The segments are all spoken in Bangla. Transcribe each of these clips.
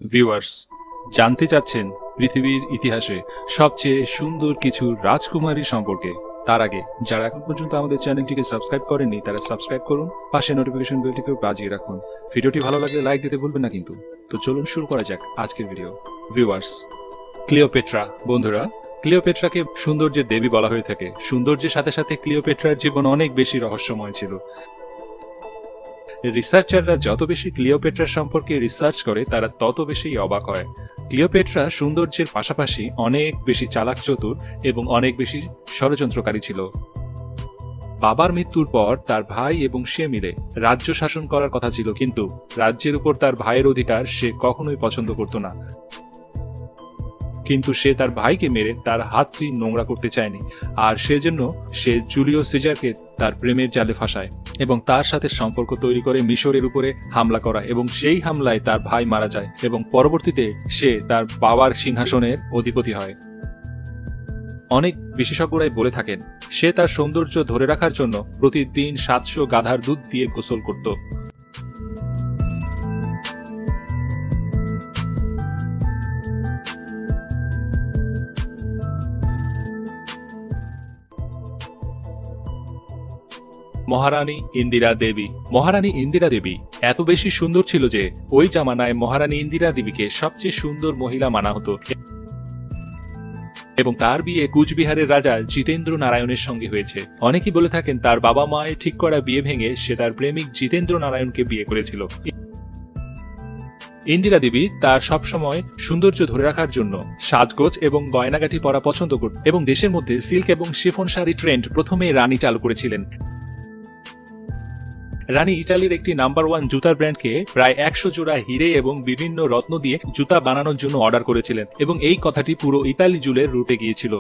ভিউয়ার্স, জানতে চাচ্ছেন পৃথিবীর ইতিহাসে সবচেয়ে সুন্দর কিছু রাজকুমারী সম্পর্কে। তার আগে যারা এখন পর্যন্ত আমাদের চ্যানেলটিকে সাবস্ক্রাইব করেননি তারা সাবস্ক্রাইব করুন, পাশে নোটিফিকেশন বেলটিকেও বাজিয়ে রাখুন। ভিডিওটি ভালো লাগলে লাইক দিতে ভুলবেন না কিন্তু। তো চলুন শুরু করা যাক আজকের ভিডিও। Viewers, Cleopatra. বন্ধুরা, ক্লিওপেট্রাকে সৌন্দর্যের দেবী বলা হয়ে থাকে। সৌন্দর্যের সাথে সাথে ক্লিওপেট্রার জীবন অনেক বেশি রহস্যময় ছিল। রিসার্চাররা যত বেশি ক্লিওপেট্রা সম্পর্কে রিসার্চ করে তারা তত বেশি অবাক হয়। ক্লিওপেট্রা সৌন্দর্যের পাশাপাশি অনেক বেশি চালাক চতুর এবং অনেক বেশি ষড়যন্ত্রকারী ছিল। বাবার মৃত্যুর পর তার ভাই এবং সে মিলে রাজ্য শাসন করার কথা ছিল, কিন্তু রাজ্যের উপর তার ভাইয়ের অধিকার সে কখনোই পছন্দ করত না। কিন্তু সে তার ভাইকে মেরে তার হাতটি নোংরা করতে চায়নি, আর সেজন্য সে জুলিয়াস সিজারকে তার প্রেমের জালে ফাঁসায় এবং তার সাথে সম্পর্ক তৈরি করে মিশরের উপরে হামলা করা, এবং সেই হামলায় তার ভাই মারা যায় এবং পরবর্তীতে সে তার বাবার সিংহাসনের অধিপতি হয়। অনেক বিশেষজ্ঞরাই বলে থাকেন সে তার সৌন্দর্য ধরে রাখার জন্য প্রতিদিন 700 গাধার দুধ দিয়ে গোসল করত। মহারানী ইন্দিরা দেবী। মহারানী ইন্দিরা দেবী এত বেশি সুন্দর ছিল যে ওই জামানায় মহারানী ইন্দিরা দেবীকে সবচেয়ে সুন্দর মহিলা মানা হতো, এবং তার বিয়ে কুচবিহারের রাজা জিতেন্দ্র নারায়ণের সঙ্গে হয়েছে। অনেকেই বলে থাকেন তার বাবা মায়ের ঠিক করা বিয়ে ভেঙে সে তার প্রেমিক জিতেন্দ্র নারায়ণকে বিয়ে করেছিল। ইন্দিরা দেবী তার সবসময় সৌন্দর্য ধরে রাখার জন্য সাজগোজ এবং গয়নাগাটি পরা পছন্দ করত, এবং দেশের মধ্যে সিল্ক এবং শিফন শাড়ি ট্রেন্ড প্রথমে রানী চালু করেছিলেন। রানী ইটালির একটি নাম্বার 1 জুতার ব্র্যান্ডকে প্রায় 100 জোড়া হিরে এবং বিভিন্ন রত্ন দিয়ে জুতা বানানোর জন্য অর্ডার করেছিলেন, এবং এই কথাটি পুরো ইতালি জুড়ে রুটে গিয়েছিল।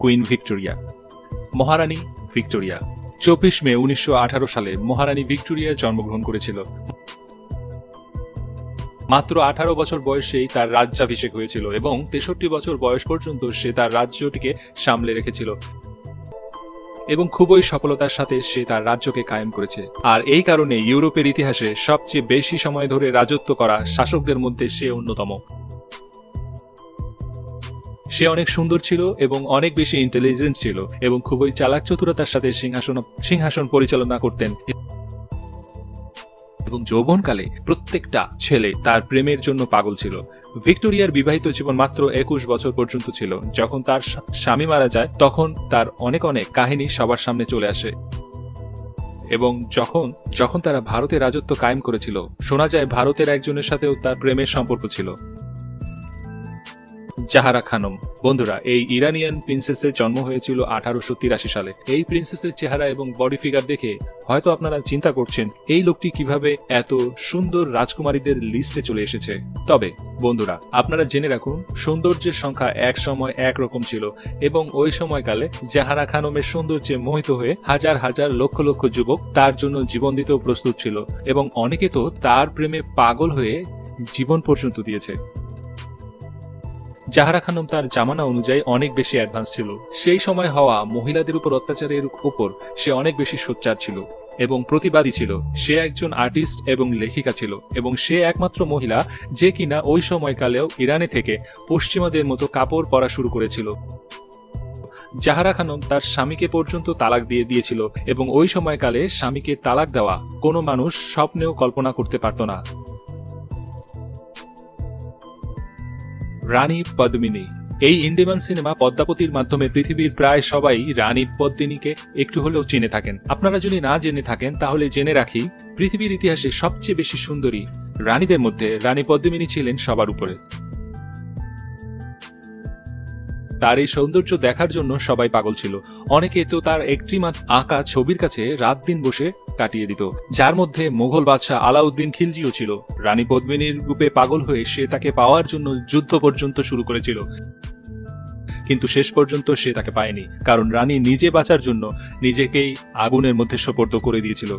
Queen Victoria. মহারানী ভিক্টোরিয়া 24 মে 1918 সালে মহারানী ভিক্টোরিয়া জন্মগ্রহণ করেছিল। মাত্র 18 বছর বয়সেই তার রাজ্যাভিষেক হয়েছিল, এবং 63 বছর বয়স পর্যন্ত সে তার রাজ্যটিকে সামলে রেখেছিল, এবং খুবই সফলতার সাথে সে তার রাজ্যকে কায়েম করেছে। আর এই কারণে ইউরোপের ইতিহাসে সবচেয়ে বেশি সময় ধরে রাজত্ব করা শাসকদের মধ্যে সে অন্যতম। সে অনেক সুন্দর ছিল এবং অনেক বেশি ইন্টেলিজেন্ট ছিল, এবং খুবই চালাক চতুরতার সাথে সিংহাসন পরিচালনা করতেন, এবং যৌবনকালে প্রত্যেকটা ছেলে তার প্রেমের জন্য পাগল ছিল। ভিক্টোরিয়ার বিবাহিত জীবন মাত্র 21 বছর পর্যন্ত ছিল। যখন তার স্বামী মারা যায় তখন তার অনেক কাহিনী সবার সামনে চলে আসে, এবং যখন তারা ভারতে রাজত্ব কায়েম করেছিল শোনা যায় ভারতের একজনের সাথেও তার প্রেমের সম্পর্ক ছিল। জাহারা খানম। বন্ধুরা, এই ইরানিয়ান প্রিন্সেসের জন্ম হয়েছিল 1883 সালে। এই প্রিন্সেসের চেহারা এবং বডি ফিগার দেখে হয়তো আপনারা চিন্তা করছেন এই লোকটি কিভাবে এত সুন্দর রাজকুমারীদের লিস্টে চলে এসেছে। তবে বন্ধুরা, আপনারা জেনে রাখুন সৌন্দর্যের সংখ্যা এক সময় একরকম ছিল, এবং ওই সময়কালে জাহারা খানমের সৌন্দর্যে মোহিত হয়ে হাজার হাজার লক্ষ লক্ষ যুবক তার জন্য জীবন দিতেও প্রস্তুত ছিল, এবং অনেকে তো তার প্রেমে পাগল হয়ে জীবন পর্যন্ত দিয়েছে। জাহারা খানম তার জামানা অনুযায়ী অনেক বেশি অ্যাডভান্স ছিল। সেই সময় হওয়া মহিলাদের উপর অত্যাচারের উপর সে অনেক বেশি সোচ্চার ছিল এবং প্রতিবাদী ছিল। সে একজন আর্টিস্ট এবং লেখিকা ছিল, এবং সে একমাত্র মহিলা যে কিনা ওই সময়কালেও ইরানে থেকে পশ্চিমাদের মতো কাপড় পরা শুরু করেছিল। জাহারা খানম তার স্বামীকে পর্যন্ত তালাক দিয়ে দিয়েছিল, এবং ওই সময়কালে স্বামীকে তালাক দেওয়া কোনো মানুষ স্বপ্নেও কল্পনা করতে পারত না। রানী পদ্মিনী। এই ইন্ডিয়ান সিনেমা পদ্মাবতীর মাধ্যমে পৃথিবীর প্রায় সবাই রানী পদ্মিনীকে একটু হলেও চিনে থাকেন। আপনারা যদি না জেনে থাকেন তাহলে জেনে রাখি, পৃথিবীর ইতিহাসে সবচেয়ে বেশি সুন্দরী রানীদের মধ্যে রানী পদ্মিনী ছিলেন সবার উপরে। তার এই সৌন্দর্য দেখার জন্য সবাই পাগল ছিল। অনেকে তো তার একটি আঁকা ছবির কাছে রাত দিন বসে কাটিয়ে দিত, যার মধ্যে মোগল বাদশাহ আলাউদ্দিন খিলজিও ছিল। রানী পদ্মিনীর রূপে পাগল হয়ে সে তাকে পাওয়ার জন্য যুদ্ধ পর্যন্ত শুরু করেছিল, কিন্তু শেষ পর্যন্ত সে তাকে পায়নি, কারণ রানী নিজে বাঁচার জন্য নিজেকেই আগুনের মধ্যে সোপর্দ করে দিয়েছিল।